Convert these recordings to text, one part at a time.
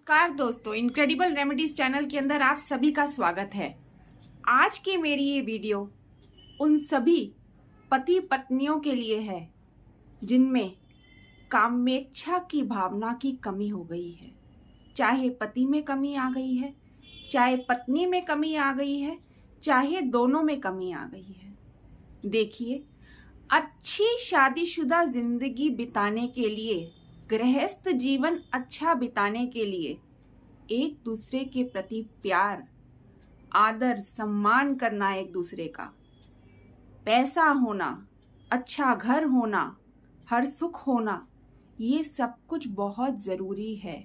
नमस्कार दोस्तों, incredible remedies channel के अंदर आप सभी का स्वागत है। आज की मेरी ये वीडियो उन सभी पति पत्नियों के लिए है जिनमें कामेच्छा की भावना की कमी हो गई है। चाहे पति में कमी आ गई है, चाहे पत्नी में कमी आ गई है, चाहे दोनों में कमी आ गई है। देखिए, अच्छी शादीशुदा जिंदगी बिताने के लिए, गृहस्थ जीवन अच्छा बिताने के लिए एक दूसरे के प्रति प्यार, आदर, सम्मान करना, एक दूसरे का पैसा होना, अच्छा घर होना, हर सुख होना, ये सब कुछ बहुत जरूरी है।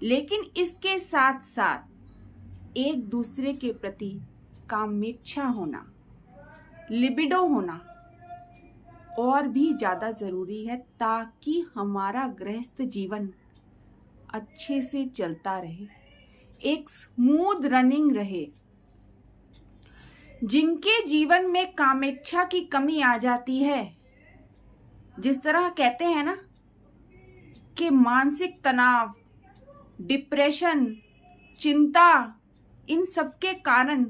लेकिन इसके साथ साथ एक दूसरे के प्रति कामेच्छा होना, लिबिडो होना और भी ज़्यादा ज़रूरी है, ताकि हमारा गृहस्थ जीवन अच्छे से चलता रहे, एक स्मूथ रनिंग रहे। जिनके जीवन में कामेच्छा की कमी आ जाती है, जिस तरह कहते हैं ना कि मानसिक तनाव, डिप्रेशन, चिंता, इन सब के कारण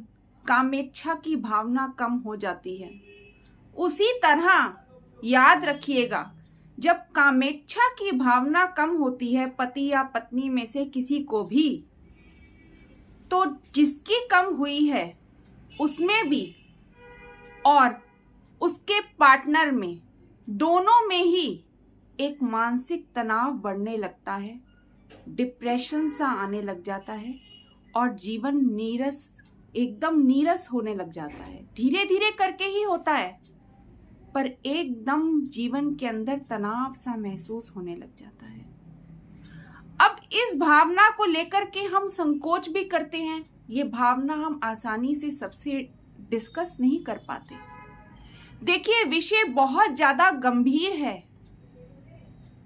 कामेच्छा की भावना कम हो जाती है। उसी तरह याद रखिएगा, जब कामेच्छा की भावना कम होती है पति या पत्नी में से किसी को भी, तो जिसकी कम हुई है उसमें भी और उसके पार्टनर में, दोनों में ही एक मानसिक तनाव बढ़ने लगता है, डिप्रेशन सा आने लग जाता है और जीवन एकदम नीरस होने लग जाता है। धीरे धीरे करके ही होता है, पर एकदम जीवन के अंदर तनाव सा महसूस होने लग जाता है। अब इस भावना को लेकर के हम संकोच भी करते हैं। ये भावना हम आसानी से सबसे डिस्कस नहीं कर पाते। देखिए, विषय बहुत ज्यादा गंभीर है,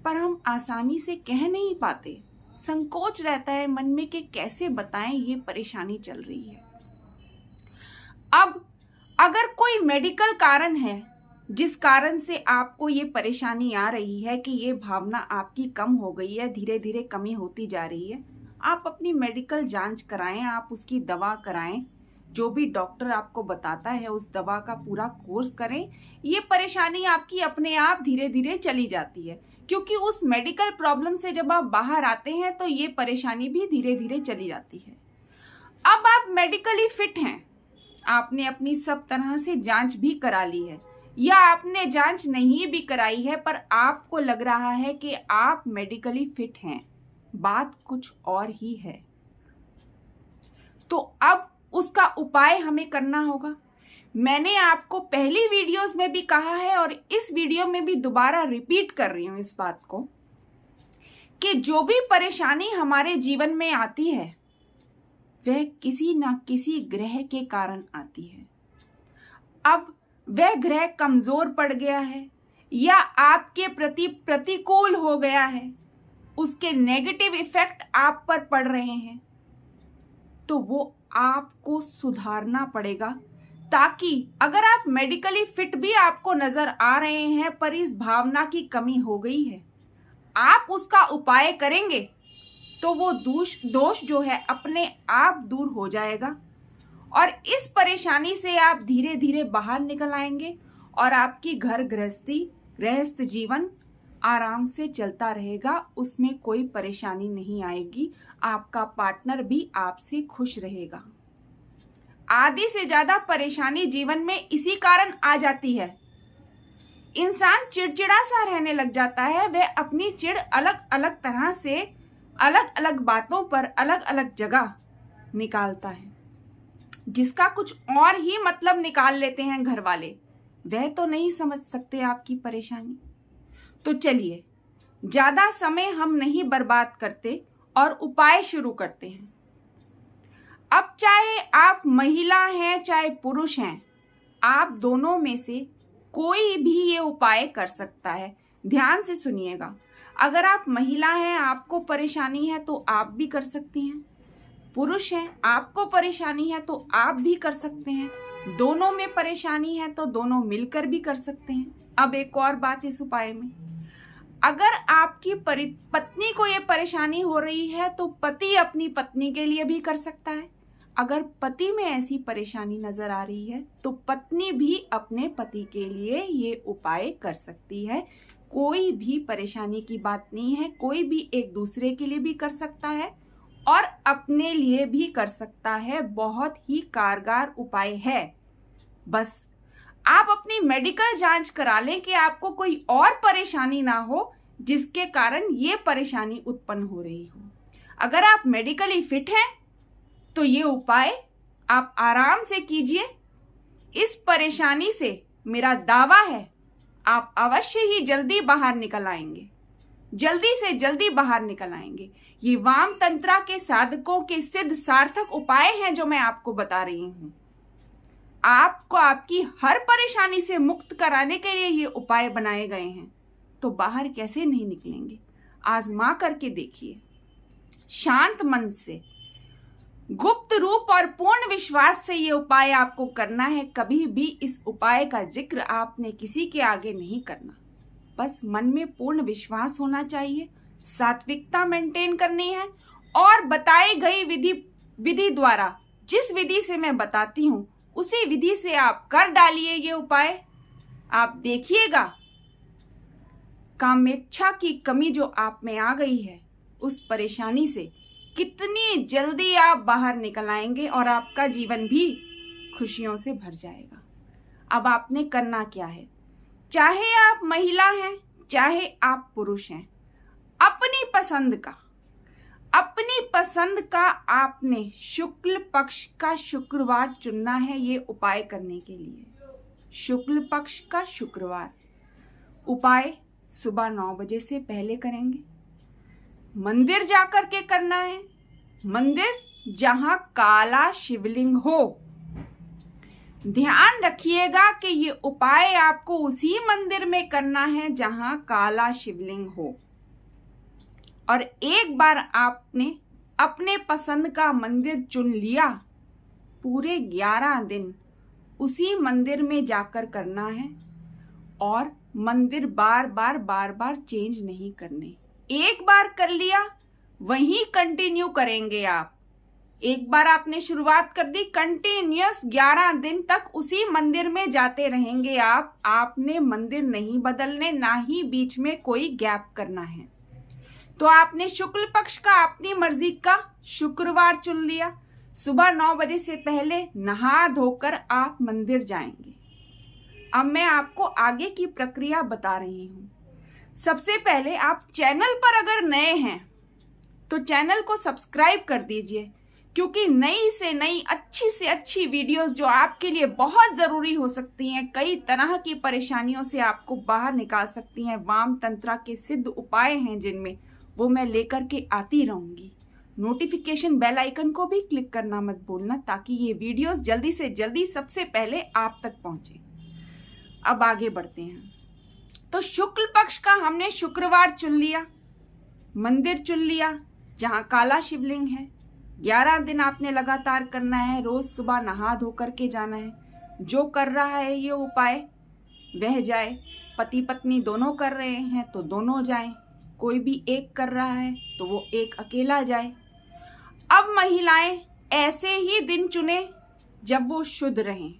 पर हम आसानी से कह नहीं पाते। संकोच रहता है मन में कि कैसे बताएं ये परेशानी चल रही है। अब अगर कोई मेडिकल कारण है जिस कारण से आपको ये परेशानी आ रही है कि ये भावना आपकी कम हो गई है, धीरे धीरे कमी होती जा रही है, आप अपनी मेडिकल जांच कराएं, आप उसकी दवा कराएं, जो भी डॉक्टर आपको बताता है उस दवा का पूरा कोर्स करें। ये परेशानी आपकी अपने आप धीरे धीरे चली जाती है, क्योंकि उस मेडिकल प्रॉब्लम से जब आप बाहर आते हैं तो ये परेशानी भी धीरे धीरे चली जाती है। अब आप मेडिकली फिट हैं, आपने अपनी सब तरह से जांच भी करा ली है, या आपने जांच नहीं भी कराई है पर आपको लग रहा है कि आप मेडिकली फिट हैं, बात कुछ और ही है, तो अब उसका उपाय हमें करना होगा। मैंने आपको पहली वीडियोस में भी कहा है और इस वीडियो में भी दोबारा रिपीट कर रही हूं इस बात को, कि जो भी परेशानी हमारे जीवन में आती है वह किसी ना किसी ग्रह के कारण आती है। अब वह ग्रह कमजोर पड़ गया है या आपके प्रति प्रतिकूल हो गया है, उसके नेगेटिव इफेक्ट आप पर पड़ रहे हैं, तो वो आपको सुधारना पड़ेगा, ताकि अगर आप मेडिकली फिट भी आपको नजर आ रहे हैं पर इस भावना की कमी हो गई है, आप उसका उपाय करेंगे तो वो दोष जो है अपने आप दूर हो जाएगा और इस परेशानी से आप धीरे धीरे बाहर निकल आएंगे और आपकी गृहस्थ जीवन आराम से चलता रहेगा, उसमें कोई परेशानी नहीं आएगी, आपका पार्टनर भी आपसे खुश रहेगा। आधी से ज्यादा परेशानी जीवन में इसी कारण आ जाती है। इंसान चिड़चिड़ा सा रहने लग जाता है, वह अपनी चिड़ अलग अलग तरह से, अलग अलग बातों पर, अलग अलग जगह निकालता है, जिसका कुछ और ही मतलब निकाल लेते हैं घर वाले। वह तो नहीं समझ सकते आपकी परेशानी। तो चलिए, ज्यादा समय हम नहीं बर्बाद करते और उपाय शुरू करते हैं। अब चाहे आप महिला हैं चाहे पुरुष हैं, आप दोनों में से कोई भी ये उपाय कर सकता है। ध्यान से सुनिएगा, अगर आप महिला हैं, आपको परेशानी है तो आप भी कर सकती हैं, पुरुष हैं, आपको परेशानी है तो आप भी कर सकते हैं, दोनों में परेशानी है तो दोनों मिलकर भी कर सकते हैं। अब एक और बात इस उपाय में, अगर आपकी पत्नी को ये परेशानी हो रही है तो पति अपनी पत्नी के लिए भी कर सकता है। अगर पति में ऐसी परेशानी नजर आ रही है तो पत्नी भी अपने पति के लिए ये उपाय कर सकती है। कोई भी परेशानी की बात नहीं है, कोई भी एक दूसरे के लिए भी कर सकता है और अपने लिए भी कर सकता है। बहुत ही कारगर उपाय है। बस आप अपनी मेडिकल जांच करा लें कि आपको कोई और परेशानी ना हो जिसके कारण ये परेशानी उत्पन्न हो रही हो। अगर आप मेडिकली फिट हैं तो ये उपाय आप आराम से कीजिए। इस परेशानी से मेरा दावा है आप अवश्य ही जल्दी बाहर निकल आएंगे, जल्दी से जल्दी बाहर निकल आएंगे। ये वाम तंत्रा के साधकों के सिद्ध सार्थक उपाय हैं जो मैं आपको बता रही हूं। आपको आपकी हर परेशानी से मुक्त कराने के लिए ये उपाय बनाए गए हैं, तो बाहर कैसे नहीं निकलेंगे? आजमा करके देखिए। शांत मन से, गुप्त रूप और पूर्ण विश्वास से ये उपाय आपको करना है। कभी भी इस उपाय का जिक्र आपने किसी के आगे नहीं करना। बस मन में पूर्ण विश्वास होना चाहिए, सात्विकता मेंटेन करनी है और बताई गई विधि द्वारा, जिस विधि से मैं बताती हूं उसी विधि से आप कर डालिए ये उपाय। आप देखिएगा कामेच्छा की कमी जो आप में आ गई है उस परेशानी से कितनी जल्दी आप बाहर निकल आएंगे और आपका जीवन भी खुशियों से भर जाएगा। अब आपने करना क्या है? चाहे आप महिला हैं, चाहे आप पुरुष हैं, अपनी पसंद का आपने शुक्ल पक्ष का शुक्रवार चुनना है ये उपाय करने के लिए। शुक्ल पक्ष का शुक्रवार उपाय सुबह 9 बजे से पहले करेंगे। मंदिर जाकर के करना है, मंदिर जहां काला शिवलिंग हो। ध्यान रखिएगा कि ये उपाय आपको उसी मंदिर में करना है जहां काला शिवलिंग हो। और एक बार आपने अपने पसंद का मंदिर चुन लिया, पूरे 11 दिन उसी मंदिर में जाकर करना है और मंदिर बार बार चेंज नहीं करने। एक बार कर लिया वहीं कंटिन्यू करेंगे आप। एक बार आपने शुरुआत कर दी, कंटिन्यूअस 11 दिन तक उसी मंदिर में जाते रहेंगे आप। आपने मंदिर नहीं बदलने, ना ही बीच में कोई गैप करना है। तो आपने शुक्ल पक्ष का अपनी मर्जी का शुक्रवार चुन लिया। सुबह 9 बजे से पहले नहा धोकर आप मंदिर जाएंगे। अब मैं आपको आगे की प्रक्रिया बता रही हूं। सबसे पहले आप चैनल पर अगर नए हैं तो चैनल को सब्सक्राइब कर दीजिए, क्योंकि नई से नई अच्छी से अच्छी वीडियोस जो आपके लिए बहुत जरूरी हो सकती हैं, कई तरह की परेशानियों से आपको बाहर निकाल सकती हैं, वाम तंत्रा के सिद्ध उपाय हैं जिनमें, वो मैं लेकर के आती रहूंगी। नोटिफिकेशन बेल आइकन को भी क्लिक करना मत भूलना, ताकि ये वीडियोस जल्दी से जल्दी सबसे पहले आप तक पहुंचे। अब आगे बढ़ते हैं। तो शुक्ल पक्ष का हमने शुक्रवार चुन लिया, मंदिर चुन लिया जहां काला शिवलिंग है। 11 दिन आपने लगातार करना है, रोज सुबह नहा धो करके जाना है। जो कर रहा है ये उपाय वह जाए। पति पत्नी दोनों कर रहे हैं तो दोनों जाएं, कोई भी एक कर रहा है तो वो एक अकेला जाए। अब महिलाएं ऐसे ही दिन चुने जब वो शुद्ध रहें,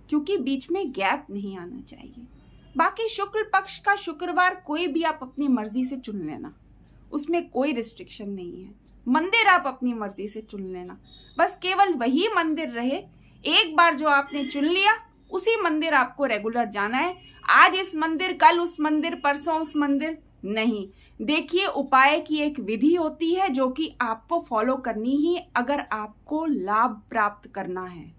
क्योंकि बीच में गैप नहीं आना चाहिए। बाकी शुक्ल पक्ष का शुक्रवार कोई भी आप अपनी मर्जी से चुन लेना, उसमें कोई रिस्ट्रिक्शन नहीं है। मंदिर आप अपनी मर्जी से चुन लेना, बस केवल वही मंदिर रहे। एक बार जो आपने चुन लिया उसी मंदिर आपको रेगुलर जाना है। आज इस मंदिर, कल उस मंदिर, परसों उस मंदिर नहीं। देखिए, उपाय की एक विधि होती है जो कि आपको फॉलो करनी ही अगर आपको लाभ प्राप्त करना है।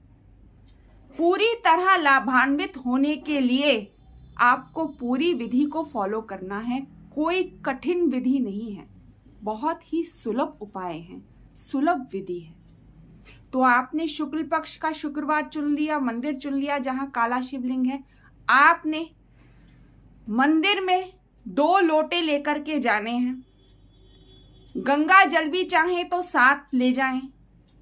पूरी तरह लाभान्वित होने के लिए आपको पूरी विधि को फॉलो करना है। कोई कठिन विधि नहीं है, बहुत ही सुलभ उपाय है, सुलभ विधि है। तो आपने शुक्ल पक्ष का शुक्रवार चुन लिया, मंदिर चुन लिया जहां काला शिवलिंग है। आपने मंदिर में 2 लोटे लेकर के जाने हैं। गंगा जल भी चाहे तो साथ ले जाएं,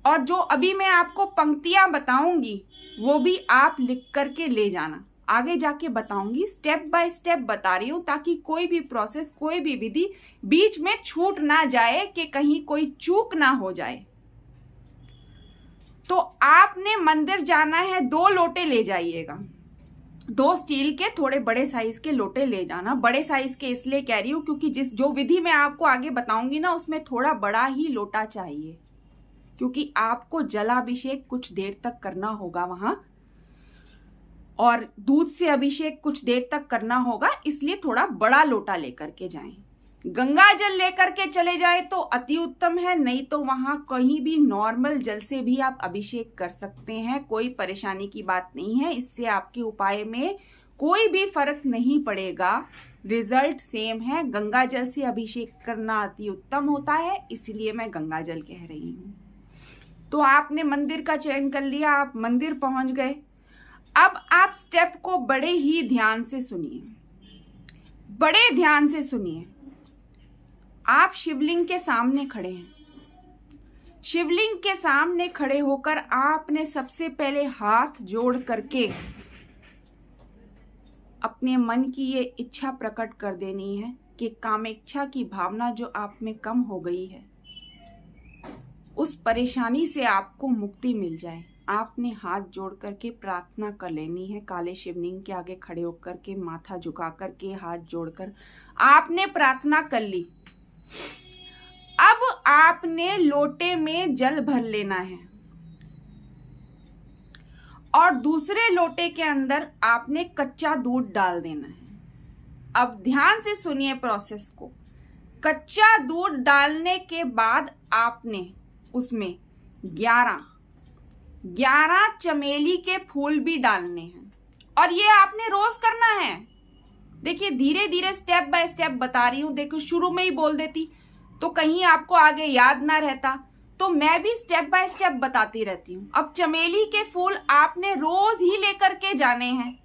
और जो अभी मैं आपको पंक्तियां बताऊंगी वो भी आप लिख करके ले जाना। आगे जाके बताऊंगी, स्टेप बाय स्टेप बता रही हूं ताकि कोई भी प्रोसेस, कोई भी विधि बीच में छूट ना जाए, कि कहीं कोई चूक ना हो जाए। तो आपने मंदिर जाना है, 2 लोटे ले जाइएगा, 2 स्टील के थोड़े बड़े साइज के लोटे ले जाना। बड़े साइज के इसलिए कह रही हूं क्योंकि जो विधि मैं आपको आगे बताऊंगी ना, उसमें थोड़ा बड़ा ही लोटा चाहिए, क्योंकि आपको जलाभिषेक कुछ देर तक करना होगा वहां, और दूध से अभिषेक कुछ देर तक करना होगा, इसलिए थोड़ा बड़ा लोटा लेकर के जाएं। गंगा जल लेकर के चले जाए तो अति उत्तम है, नहीं तो वहां कहीं भी नॉर्मल जल से भी आप अभिषेक कर सकते हैं, कोई परेशानी की बात नहीं है। इससे आपके उपाय में कोई भी फर्क नहीं पड़ेगा, रिजल्ट सेम है। गंगा जल से अभिषेक करना अति उत्तम होता है, इसलिए मैं गंगा जल कह रही हूं। तो आपने मंदिर का चयन कर लिया, आप मंदिर पहुंच गए। अब आप स्टेप को बड़े ही ध्यान से सुनिए, बड़े ध्यान से सुनिए। आप शिवलिंग के सामने खड़े हैं। शिवलिंग के सामने खड़े होकर आपने सबसे पहले हाथ जोड़ करके अपने मन की ये इच्छा प्रकट कर देनी है कि कामेच्छा की भावना जो आप में कम हो गई है, उस परेशानी से आपको मुक्ति मिल जाए। आपने हाथ जोड़ करके प्रार्थना कर लेनी है। काले शिवलिंग के आगे खड़े होकर के, माथा झुका करके, हाथ जोड़कर आपने प्रार्थना कर ली। अब आपने लोटे में जल भर लेना है और दूसरे लोटे के अंदर आपने कच्चा दूध डाल देना है। अब ध्यान से सुनिए प्रोसेस को। कच्चा दूध डालने के बाद आपने उसमें 11 चमेली के फूल भी डालने हैं, और ये आपने रोज करना है। देखिए, धीरे धीरे स्टेप बाय स्टेप बता रही हूं। देखो, शुरू में ही बोल देती तो कहीं आपको आगे याद ना रहता, तो मैं भी स्टेप बाय स्टेप बताती रहती हूँ। अब चमेली के फूल आपने रोज ही लेकर के जाने हैं,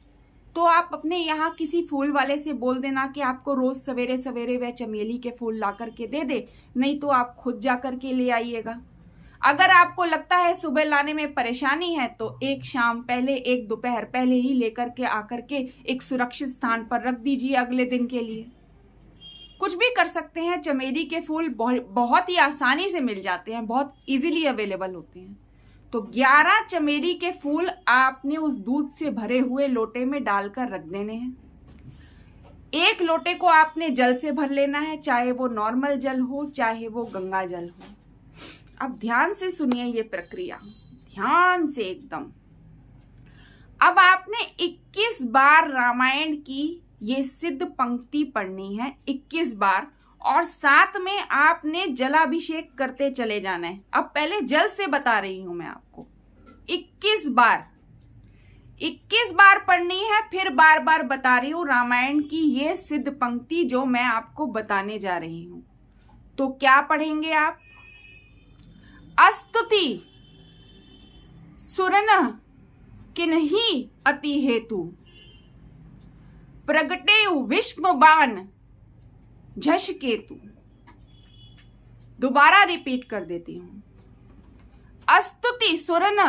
तो आप अपने यहाँ किसी फूल वाले से बोल देना कि आपको रोज सवेरे सवेरे वह चमेली के फूल ला करके दे दे, नहीं तो आप खुद जा करके ले आइएगा। अगर आपको लगता है सुबह लाने में परेशानी है, तो एक शाम पहले, एक दोपहर पहले ही लेकर के आकर के एक सुरक्षित स्थान पर रख दीजिए अगले दिन के लिए। कुछ भी कर सकते हैं। चमेली के फूल बहुत ही आसानी से मिल जाते हैं, बहुत इजीली अवेलेबल होते हैं। तो 11 चमेली के फूल आपने उस दूध से भरे हुए लोटे में डालकर रख देने हैं। एक लोटे को आपने जल से भर लेना है, चाहे वो नॉर्मल जल हो, चाहे वो गंगा जल हो। अब ध्यान से सुनिए ये प्रक्रिया, ध्यान से एकदम। अब आपने 21 बार रामायण की ये सिद्ध पंक्ति पढ़नी है, 21 बार, और साथ में आपने जलाभिषेक करते चले जाना है। अब पहले जल से बता रही हूं मैं आपको। 21 बार पढ़नी है, फिर बार बार बता रही हूं रामायण की ये सिद्ध पंक्ति जो मैं आपको बताने जा रही हूं। तो क्या पढ़ेंगे आप? अस्तुति सुरन किन्ही अति हेतु, प्रगटे विष्म बाण झष केतु। दोबारा रिपीट कर देती हूं। अस्तुति सुरन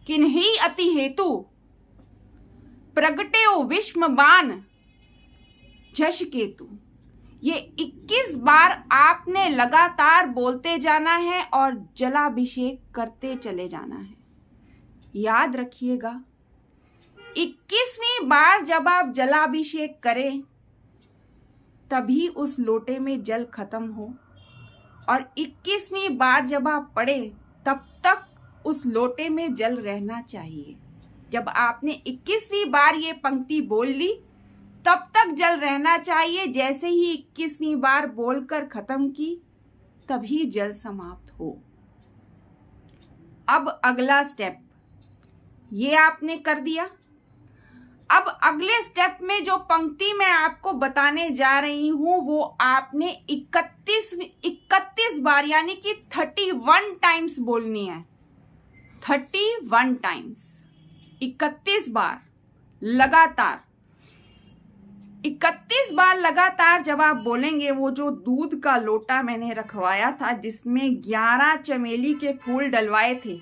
किन्ही अति हेतु, प्रगटे विष्म बाण झष केतु। ये 21 बार आपने लगातार बोलते जाना है और जलाभिषेक करते चले जाना है। याद रखिएगा, 21वीं बार जब आप जलाभिषेक करें तभी उस लोटे में जल खत्म हो, और 21वीं बार जब आप पढ़े तब तक उस लोटे में जल रहना चाहिए। जब आपने 21वीं बार ये पंक्ति बोल ली तब तक जल रहना चाहिए। जैसे ही 21वीं बार बोलकर खत्म की तभी जल समाप्त हो। अब अगला स्टेप ये आपने कर दिया। अब अगले स्टेप में जो पंक्ति मैं आपको बताने जा रही हूं वो आपने 31 बार यानी कि 31 टाइम्स बोलनी है। 31 टाइम्स, 31 बार लगातार। 31 बार लगातार जब आप बोलेंगे, वो जो दूध का लोटा मैंने रखवाया था जिसमें 11 चमेली के फूल डलवाए थे,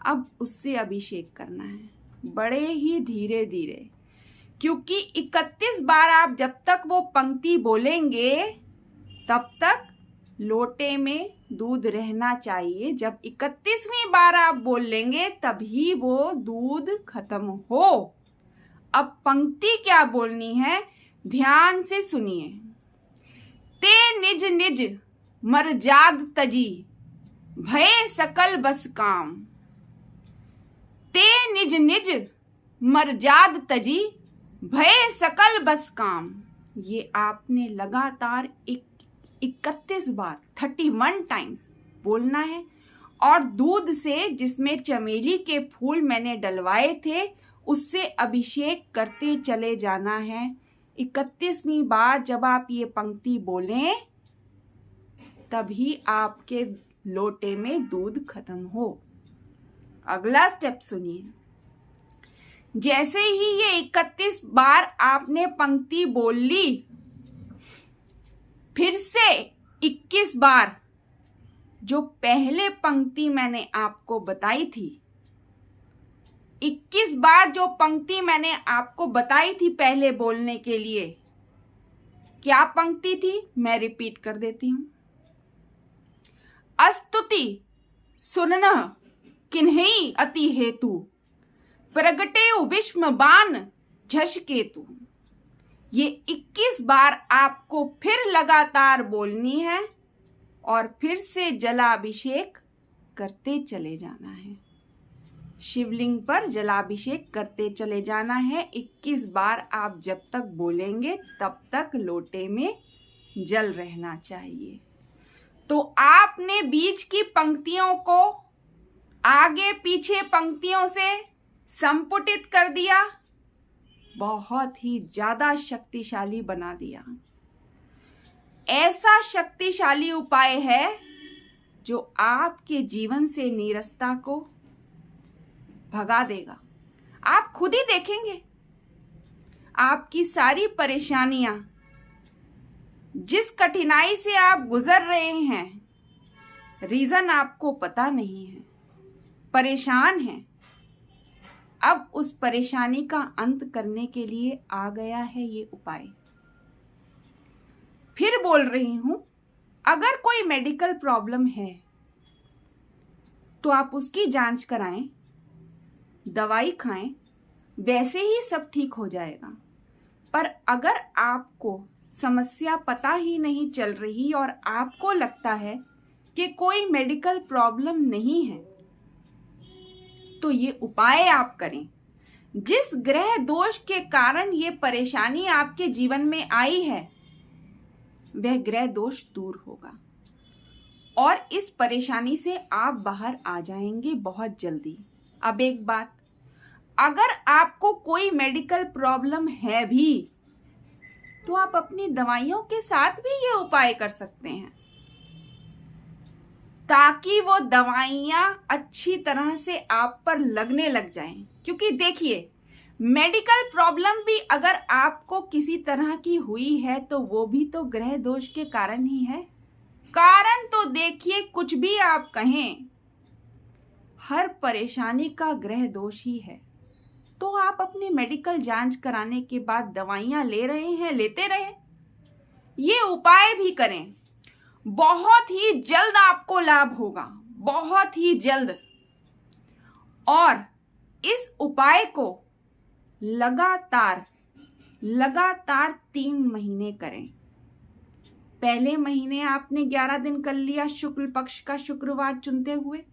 अब उससे अभिषेक करना है। बड़े ही धीरे धीरे, क्योंकि 31 बार आप जब तक वो पंक्ति बोलेंगे तब तक लोटे में दूध रहना चाहिए। जब 31वीं बार आप बोल लेंगे तभी वो दूध खत्म हो। अब पंक्ति क्या बोलनी है, ध्यान से सुनिए। ते निज निज मरजाद तजी, भय सकल बस काम। ते निज निज मरजाद तजी, भय सकल बस काम। ये आपने लगातार 31 बार 31 टाइम्स बोलना है। और दूध से, जिसमें चमेली के फूल मैंने डलवाए थे, उससे अभिषेक करते चले जाना है। 31वीं बार जब आप ये पंक्ति बोलें तभी आपके लोटे में दूध खत्म हो। अगला स्टेप सुनिए। जैसे ही ये 31 बार आपने पंक्ति बोल ली, फिर से 21 बार जो पहले पंक्ति मैंने आपको बताई थी, 21 बार जो पंक्ति मैंने आपको बताई थी पहले बोलने के लिए, क्या पंक्ति थी, मैं रिपीट कर देती हूं। अस्तुति सुनना किन्हीं अति हेतु, प्रगटे विष्म बाण झषके तू। ये 21 बार आपको फिर लगातार बोलनी है और फिर से जलाभिषेक करते चले जाना है। शिवलिंग पर जलाभिषेक करते चले जाना है। 21 बार आप जब तक बोलेंगे तब तक लोटे में जल रहना चाहिए। तो आपने बीच की पंक्तियों को आगे पीछे पंक्तियों से संपुटित कर दिया, बहुत ही ज्यादा शक्तिशाली बना दिया। ऐसा शक्तिशाली उपाय है जो आपके जीवन से नीरसता को भगा देगा। आप खुद ही देखेंगे आपकी सारी परेशानियां, जिस कठिनाई से आप गुजर रहे हैं, रीजन आपको पता नहीं है, परेशान हैं। अब उस परेशानी का अंत करने के लिए आ गया है ये उपाय। फिर बोल रही हूं, अगर कोई मेडिकल प्रॉब्लम है तो आप उसकी जांच कराएं, दवाई खाएं, वैसे ही सब ठीक हो जाएगा। पर अगर आपको समस्या पता ही नहीं चल रही और आपको लगता है कि कोई मेडिकल प्रॉब्लम नहीं है, तो ये उपाय आप करें। जिस ग्रह दोष के कारण ये परेशानी आपके जीवन में आई है, वह ग्रह दोष दूर होगा और इस परेशानी से आप बाहर आ जाएंगे बहुत जल्दी। अब एक बात, अगर आपको कोई मेडिकल प्रॉब्लम है भी तो आप अपनी दवाइयों के साथ भी ये उपाय कर सकते हैं, ताकि वो दवाइयां अच्छी तरह से आप पर लगने लग जाएं। क्योंकि देखिए, मेडिकल प्रॉब्लम भी अगर आपको किसी तरह की हुई है तो वो भी तो ग्रह दोष के कारण ही है। कारण तो देखिए, कुछ भी आप कहें, हर परेशानी का ग्रह दोष ही है। तो आप अपनी मेडिकल जांच कराने के बाद दवाइयां ले रहे हैं, लेते रहे, ये उपाय भी करें। बहुत ही जल्द आपको लाभ होगा, बहुत ही जल्द। और इस उपाय को लगातार 3 महीने करें। पहले महीने आपने 11 दिन कर लिया शुक्ल पक्ष का शुक्रवार चुनते हुए,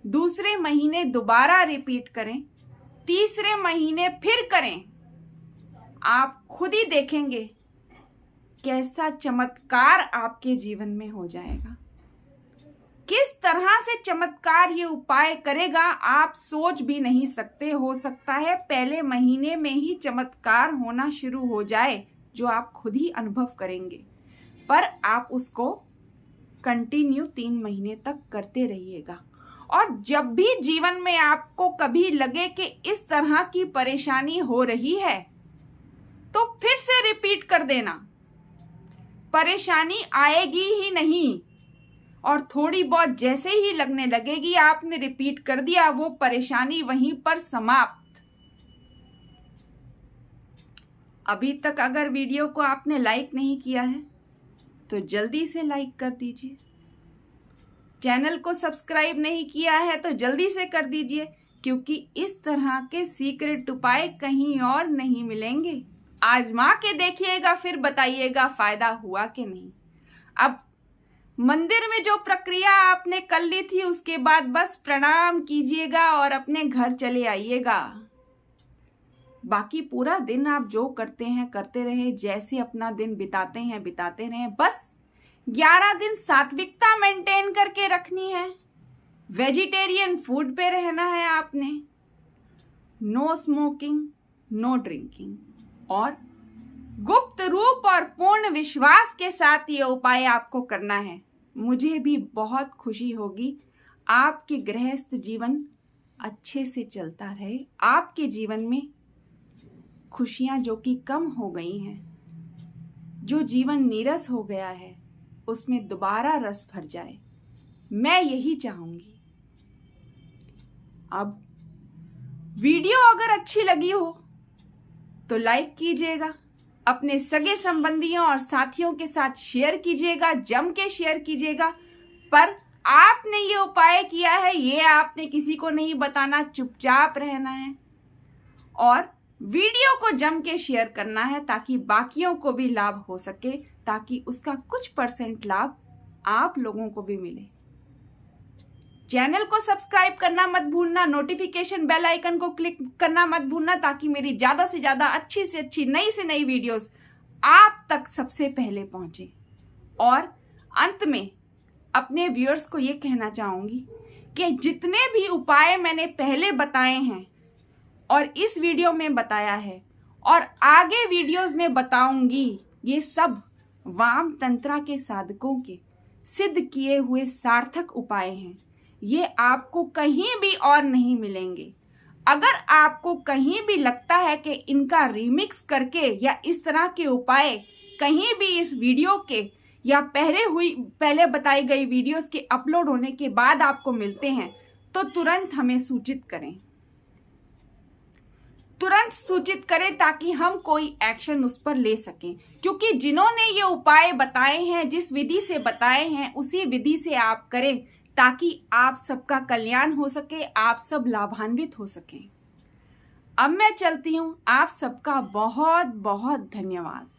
दूसरे महीने दोबारा रिपीट करें, तीसरे महीने फिर करें। आप खुद ही देखेंगे कैसा चमत्कार आपके जीवन में हो जाएगा। किस तरह से चमत्कार ये उपाय करेगा आप सोच भी नहीं सकते। हो सकता है पहले महीने में ही चमत्कार होना शुरू हो जाए, जो आप खुद ही अनुभव करेंगे, पर आप उसको कंटिन्यू 3 महीने तक करते रहिएगा। और जब भी जीवन में आपको कभी लगे कि इस तरह की परेशानी हो रही है, तो फिर से रिपीट कर देना। परेशानी आएगी ही नहीं, और थोड़ी बहुत जैसे ही लगने लगेगी, आपने रिपीट कर दिया, वो परेशानी वहीं पर समाप्त। अभी तक अगर वीडियो को आपने लाइक नहीं किया है तो जल्दी से लाइक कर दीजिए। चैनल को सब्सक्राइब नहीं किया है तो जल्दी से कर दीजिए, क्योंकि इस तरह के सीक्रेट उपाय कहीं और नहीं मिलेंगे। आजमा के देखिएगा, फिर बताइएगा फायदा हुआ कि नहीं। अब मंदिर में जो प्रक्रिया आपने कर ली थी उसके बाद बस प्रणाम कीजिएगा और अपने घर चले आइएगा। बाकी पूरा दिन आप जो करते हैं करते रहे, जैसे अपना दिन बिताते हैं बिताते रहे। बस 11 दिन सात्विकता मेंटेन करके रखनी है। वेजिटेरियन फूड पे रहना है आपने। नो स्मोकिंग, नो ड्रिंकिंग, और गुप्त रूप और पूर्ण विश्वास के साथ ये उपाय आपको करना है। मुझे भी बहुत खुशी होगी। आपके गृहस्थ जीवन अच्छे से चलता रहे, आपके जीवन में खुशियां जो कि कम हो गई हैं, जो जीवन नीरस हो गया है, उसमें दोबारा रस भर जाए, मैं यही चाहूंगी। अब वीडियो अगर अच्छी लगी हो तो लाइक कीजिएगा, अपने सगे संबंधियों और साथियों के साथ शेयर कीजिएगा, जम के शेयर कीजिएगा। पर आपने ये उपाय किया है, ये आपने किसी को नहीं बताना, चुपचाप रहना है और वीडियो को जम के शेयर करना है ताकि बाकियों को भी लाभ हो सके, ताकि उसका कुछ % लाभ आप लोगों को भी मिले। चैनल को सब्सक्राइब करना मत भूलना, नोटिफिकेशन बेल आइकन को क्लिक करना मत भूलना, ताकि मेरी ज्यादा से ज्यादा अच्छी से अच्छी नई से नई वीडियोस आप तक सबसे पहले पहुंचे। और अंत में अपने व्यूअर्स को ये कहना चाहूंगी कि जितने भी उपाय मैंने पहले बताए हैं और इस वीडियो में बताया है और आगे वीडियोस में बताऊंगी, ये सब वाम तंत्रा के साधकों के सिद्ध किए हुए सार्थक उपाय हैं। ये आपको कहीं भी और नहीं मिलेंगे। अगर आपको कहीं भी लगता है कि इनका रिमिक्स करके या इस तरह के उपाय कहीं भी इस वीडियो के या पहले बताई गई वीडियोस के अपलोड होने के बाद आपको मिलते हैं, तो तुरंत हमें सूचित करें, तुरंत सूचित करें ताकि हम कोई एक्शन उस पर ले सकें। क्योंकि जिन्होंने ये उपाय बताए हैं, जिस विधि से बताए हैं, उसी विधि से आप करें ताकि आप सबका कल्याण हो सके, आप सब लाभान्वित हो सकें। अब मैं चलती हूं। आप सबका बहुत बहुत धन्यवाद।